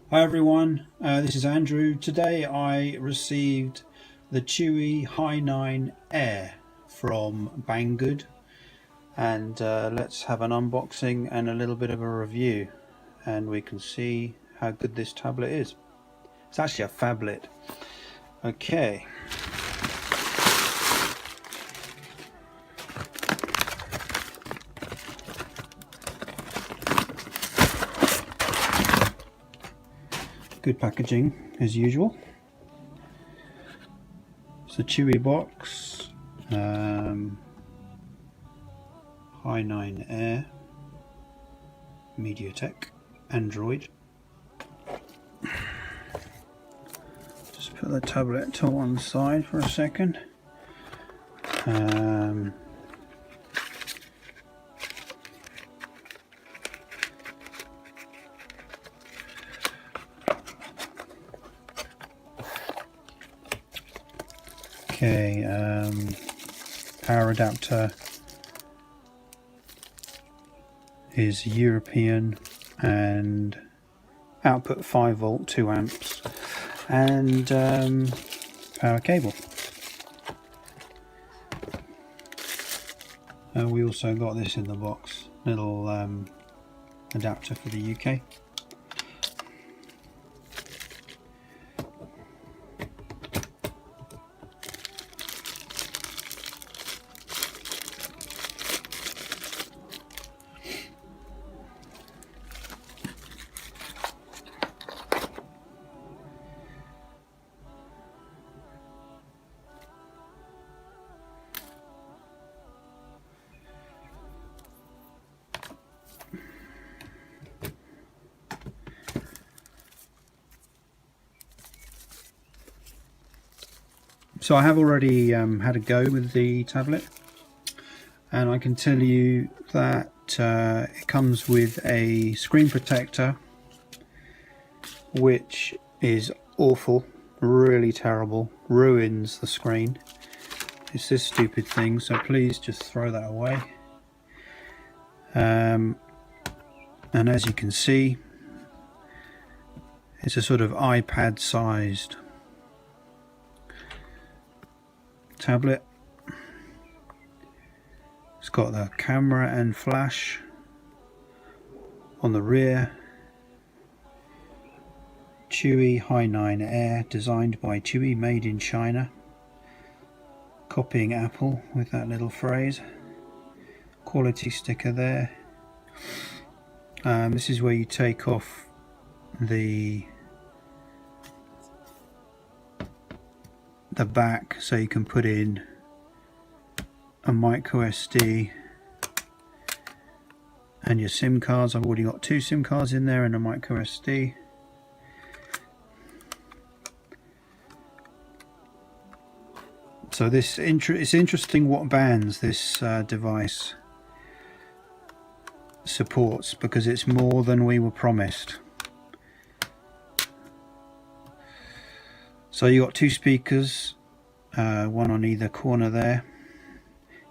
Hi everyone, this is Andrew. Today I received the Chuwi Hi9 Air from Banggood, and let's have an unboxing and a little bit of a review, and we can see how good this tablet is. It's actually a phablet. Okay. Good packaging as usual. It's a Chuwi box, Hi9 Air, MediaTek, Android. Just put the tablet to one side for a second. Okay, power adapter is European and output 5 volt 2 amps, and power cable. We also got this in the box, little adapter for the UK. So I have already had a go with the tablet, and I can tell you that it comes with a screen protector, which is awful, really terrible, ruins the screen. It's this stupid thing, so please just throw that away. And as you can see, it's a sort of iPad sized tablet. It's got the camera and flash on the rear. Chuwi Hi9 Air, designed by Chuwi, made in China. Copying Apple with that little phrase. Quality sticker there. This is where you take off the back, so you can put in a micro SD and your SIM cards. I've already got 2 SIM cards in there and a micro SD. So it's interesting what bands this device supports, because it's more than we were promised. So you got 2 speakers, one on either corner there.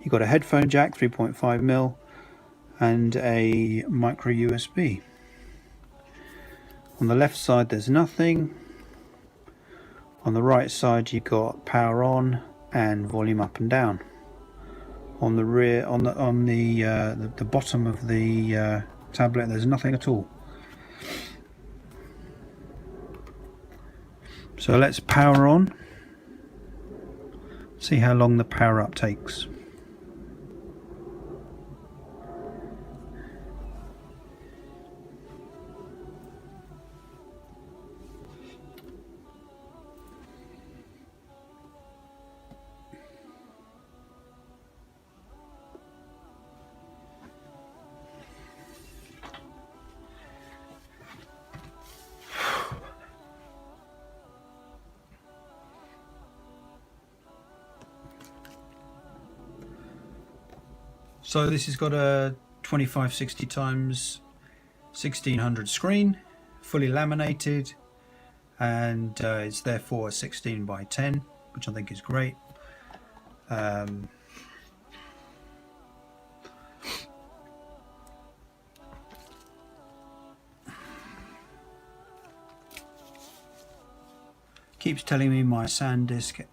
You got a headphone jack, 3.5mm, and a micro USB. On the left side there's nothing. On the right side you got power on and volume up and down. On the rear, on the bottom of the tablet, there's nothing at all. So let's power on, see how long the power up takes. So this has got a 2560 x 1600 screen, fully laminated, and it's therefore a 16:10, which I think is great. Keeps telling me my SanDisk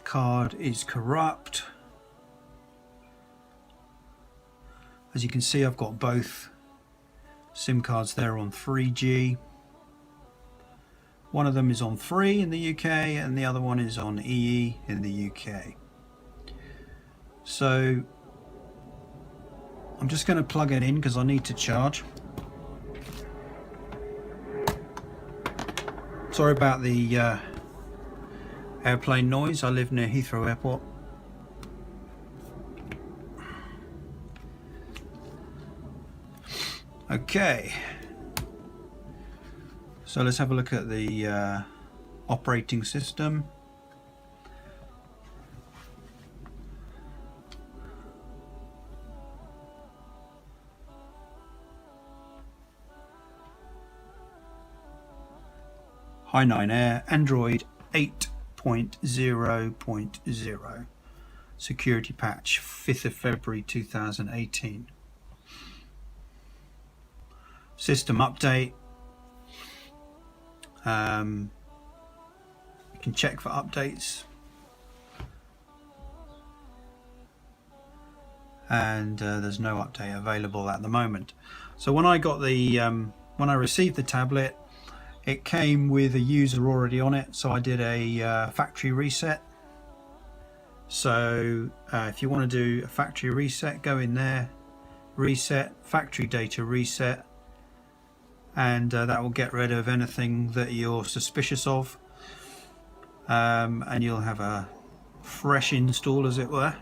card is corrupt. As you can see, I've got both SIM cards there on 3G. One of them is on 3 in the UK and the other one is on EE in the UK. So I'm just going to plug it in because I need to charge. Sorry about the airplane noise. I live near Heathrow Airport. Okay, so let's have a look at the operating system. Hi9 Air, Android 8.0.0, security patch 5th of February 2018. System update. You can check for updates, and there's no update available at the moment. So when I got the when I received the tablet, it came with a user already on it, so I did a factory reset. So if you want to do a factory reset, go in there, reset, factory data reset, and that will get rid of anything that you're suspicious of, and you'll have a fresh install, as it were.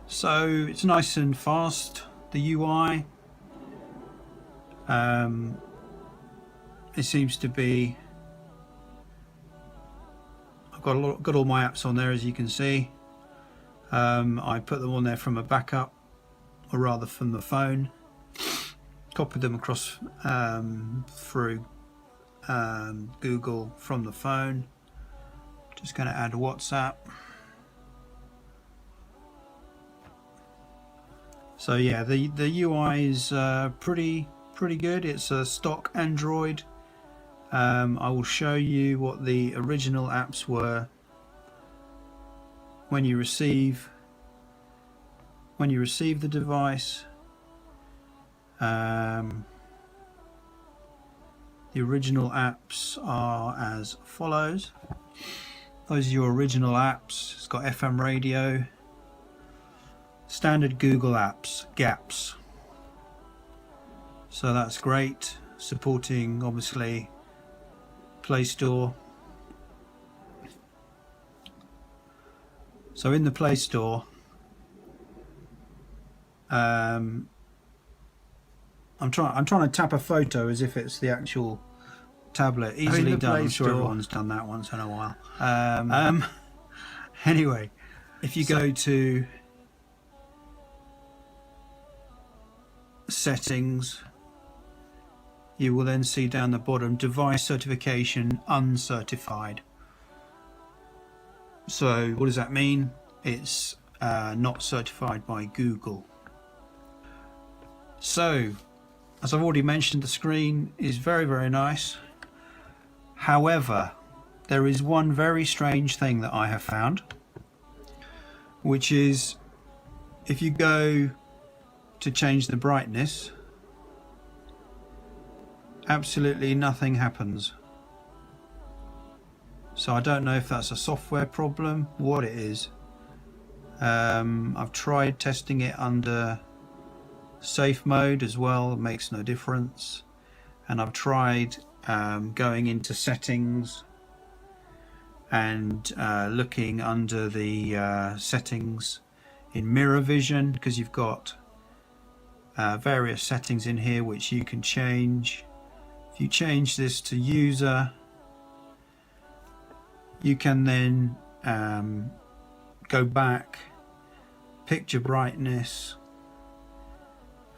So it's nice and fast, the UI. It seems to be, I've got all my apps on there, as you can see. I put them on there from a backup, or rather from the phone, copied them across through Google from the phone. Just going to add WhatsApp. So yeah, the UI is pretty good. It's a stock Android. I will show you what the original apps were when you receive the device. The original apps are as follows. Those are your original apps. It's got FM radio, standard Google apps, gaps. So that's great, supporting obviously Play Store. So in the Play Store, I'm trying to tap a photo as if it's the actual tablet. Easily done. I'm sure everyone's done that once in a while. Anyway, if you go to settings, you will then see down the bottom device certification uncertified. So what does that mean? It's not certified by Google. So as I've already mentioned, the screen is very nice. However, there is one very strange thing that I have found, which is if you go to change the brightness, absolutely nothing happens. So I don't know if that's a software problem, what it is. I've tried testing it under safe mode as well, it makes no difference. And I've tried going into settings and looking under the settings in mirror vision, because you've got various settings in here which you can change. If you change this to user, you can then go back, picture brightness,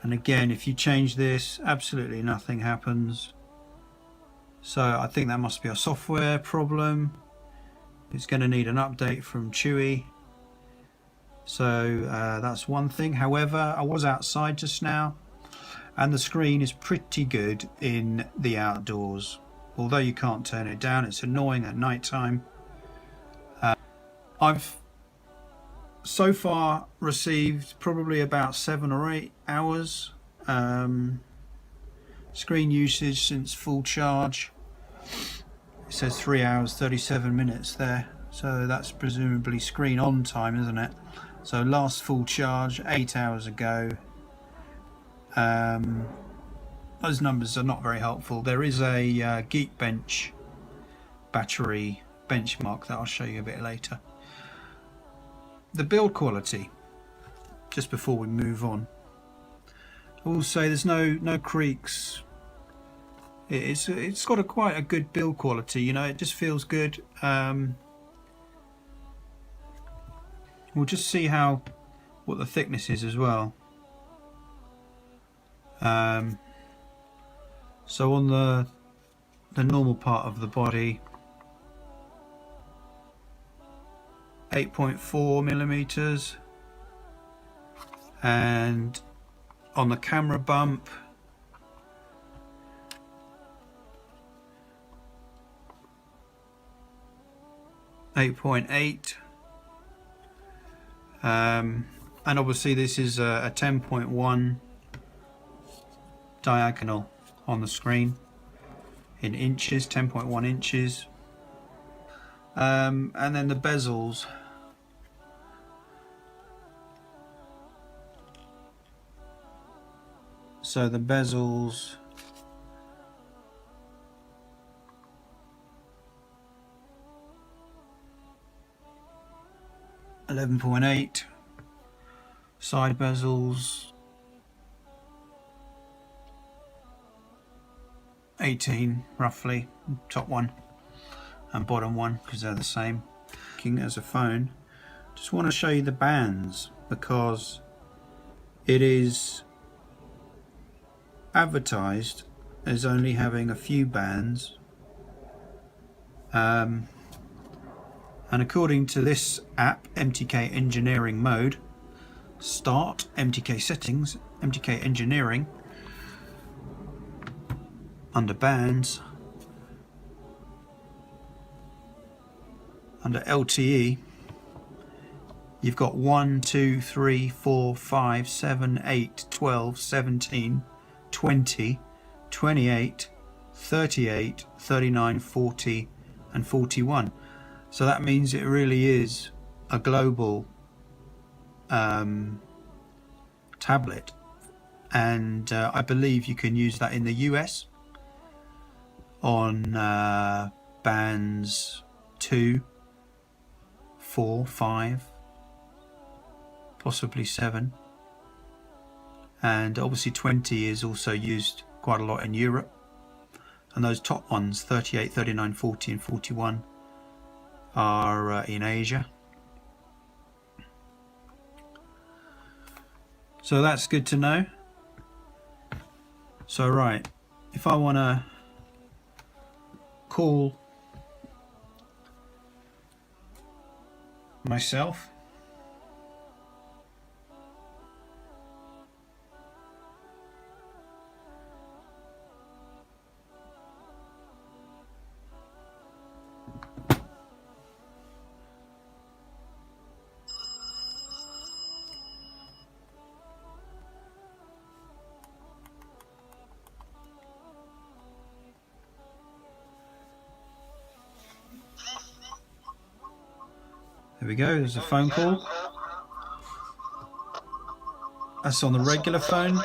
and again if you change this, absolutely nothing happens. So I think that must be a software problem. It's going to need an update from Chuwi. So that's one thing. However, I was outside just now and the screen is pretty good in the outdoors, although you can't turn it down. It's annoying at night time. I've so far received probably about 7 or 8 hours screen usage since full charge. It says 3 hours 37 minutes there, so that's presumably screen on time, isn't it? So last full charge 8 hours ago. Those numbers are not very helpful. There is a Geekbench battery benchmark that I'll show you a bit later. The build quality, just before we move on, I will say there's no creaks. It's got quite a good build quality, you know. It just feels good. We'll just see what the thickness is as well. So on the normal part of the body, 8.4 millimeters, and on the camera bump, 8.8, and obviously this is a 10.1 diagonal on the screen in inches, 10.1 inches, and then the bezels. So the bezels, $11.8, side bezels 18 roughly, top one and bottom one because they're the same. As a phone, just want to show you the bands because it is advertised as only having a few bands, and according to this app, MTK Engineering Mode, Start, MTK Settings, MTK Engineering, under Bands, under LTE, you've got 1, 2, 3, 4, 5, 7, 8, 12, 17, 20, 28, 38, 39, 40 and 41. So that means it really is a global tablet, and I believe you can use that in the US on bands 2, 4, 5, possibly 7, and obviously 20 is also used quite a lot in Europe, and those top ones, 38, 39, 40 and 41, are in Asia. So that's good to know. So right, if I want to call myself, there we go, there's a phone call. That's on the regular phone.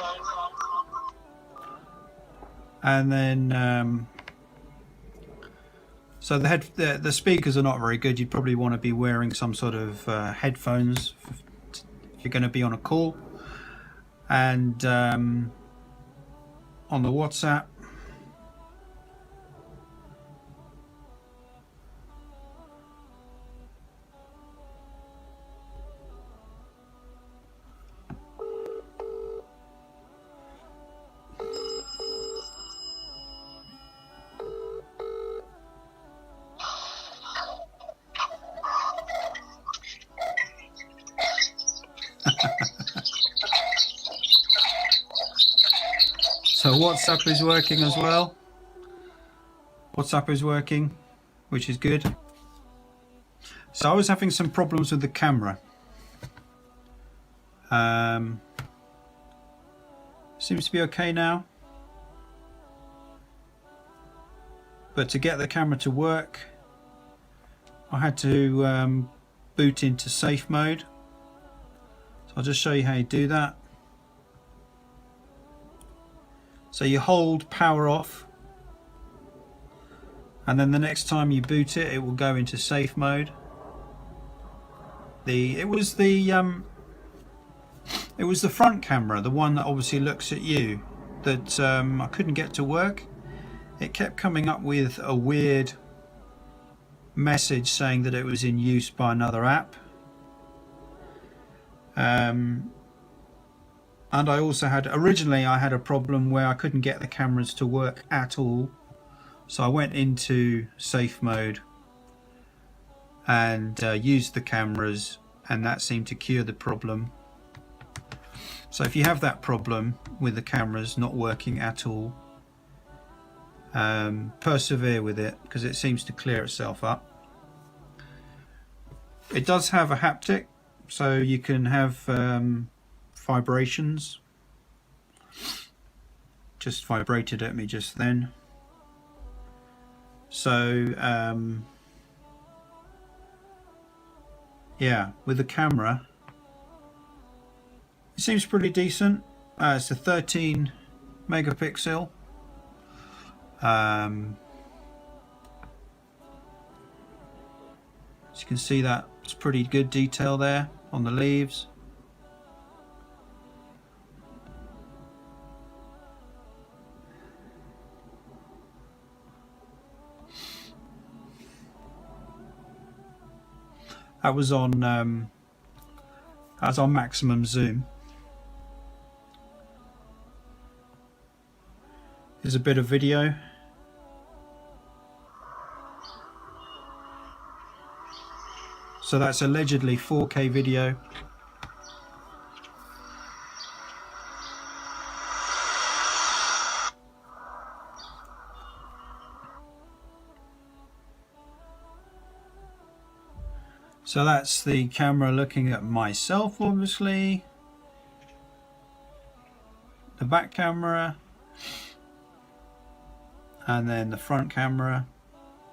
And then so the speakers are not very good. You'd probably want to be wearing some sort of headphones if you're going to be on a call. And on the WhatsApp, So WhatsApp is working as well. WhatsApp is working, which is good. So I was having some problems with the camera. Seems to be okay now. But to get the camera to work, I had to boot into safe mode. So I'll just show you how you do that. So you hold power off, and then the next time you boot it, it will go into safe mode. It was the front camera, the one that obviously looks at you, that I couldn't get to work. It kept coming up with a weird message saying that it was in use by another app. And I also originally I had a problem where I couldn't get the cameras to work at all. So I went into safe mode and used the cameras, and that seemed to cure the problem. So if you have that problem with the cameras not working at all, persevere with it, because it seems to clear itself up. It does have a haptic, so you can have vibrations. Just vibrated at me just then. So yeah, with the camera it seems pretty decent. It's a 13 megapixel. As you can see, that's pretty good detail there on the leaves. That was on maximum zoom. Here's a bit of video. So that's allegedly 4K video. So that's the camera looking at myself, obviously. The back camera. And then the front camera,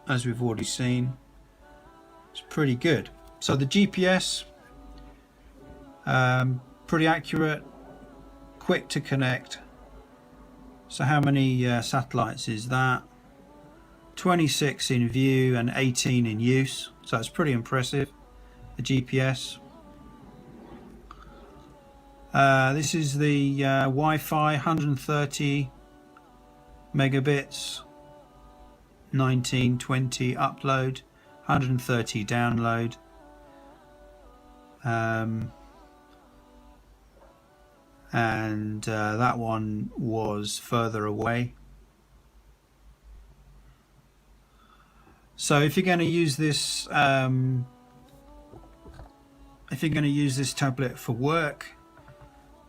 as we've already seen. It's pretty good. So the GPS, pretty accurate, quick to connect. So how many satellites is that? 26 in view and 18 in use. So it's pretty impressive, the GPS. This is the Wi-Fi, 130 megabits, 1920 upload, 130 download. And that one was further away. So if you're going to use this, tablet for work,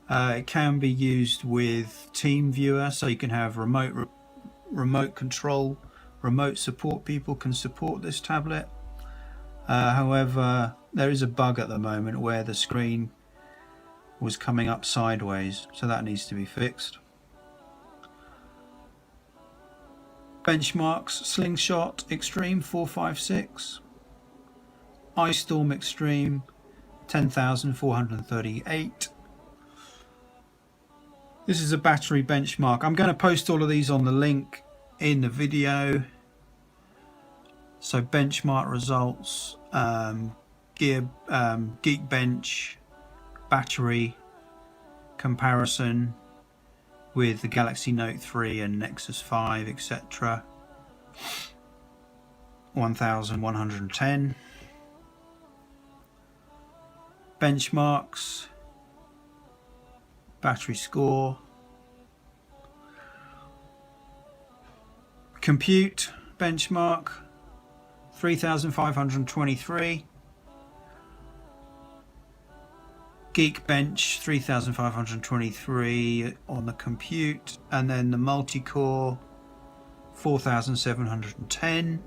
it can be used with Team Viewer, so you can have remote control, remote support. People can support this tablet. However, there is a bug at the moment where the screen was coming up sideways, so that needs to be fixed. Benchmarks: Slingshot Extreme 456, Ice Storm Extreme 10,438. This is a battery benchmark. I'm going to post all of these on the link in the video. So benchmark results, Geekbench battery comparison with the Galaxy Note 3 and Nexus 5, etc. 1110. Benchmarks, battery score, compute benchmark 3523, Geekbench 3523 on the compute, and then the multi-core 4710,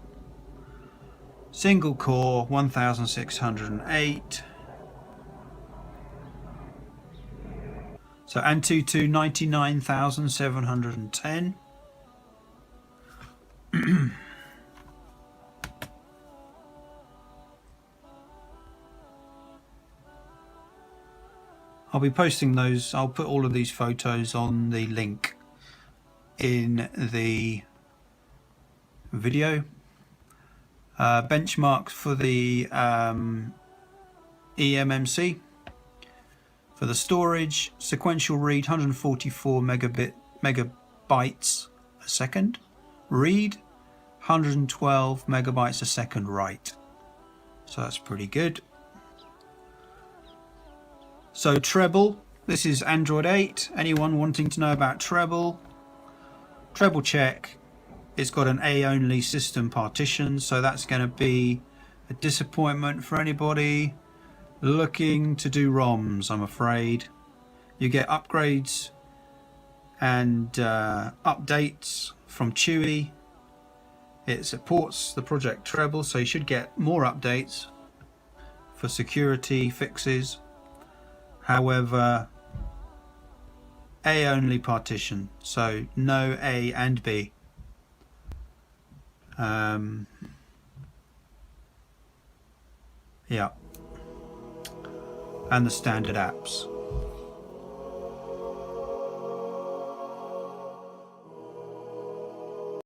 single core 1608, so Antutu 99,710. I'll be posting those. I'll put all of these photos on the link in the video. Benchmarks for the eMMC. For the storage, sequential read 144 megabytes a second. Read 112 megabytes a second write. So that's pretty good. So treble, this is Android 8. Anyone wanting to know about treble? Treble check. It's got an A-only system partition, so that's going to be a disappointment for anybody looking to do ROMs, I'm afraid. You get upgrades and updates from Chuwi. It supports the Project Treble, so you should get more updates for security fixes. However, A-only partition, so no A and B. Yeah, and the standard apps.